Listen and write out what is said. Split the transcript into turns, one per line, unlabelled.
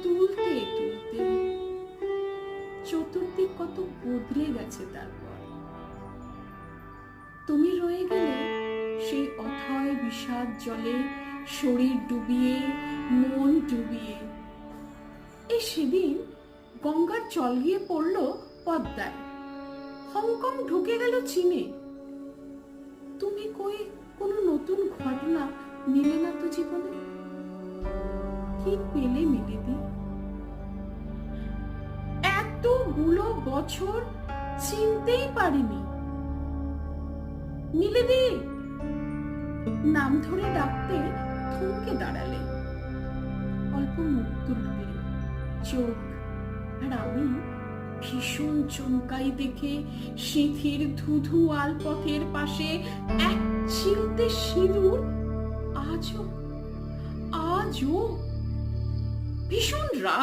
তুলতে তুলতে চতুর্দিক কত বদলে গেছে। তারপর তুমি রয়ে গেলে সেই অথয় বিষাদ জলে, শরীর ডুবিয়ে, মন ডুবিয়ে। এই সেদিন গঙ্গার জল গিয়ে পড়ল পদ্মায়, হংকং ঢুকে গেল চীনে। তুমি কই কোনো নতুন ঘটনা নিলে না তো জীবনে? কি পেলে মিলেদি? এতগুলো বছর চিনতেই পারিনি। নীলেদি নাম ধরে ডাকতে থমকে দাঁড়ালে, অল্প মুখ তুললে, চোখ আর আমি ভীষণ চমকাই দেখে সিঁথির ধুধু আলপথের পাশে এক চিলতে সিঁদুর আজও ভীষণ রাগ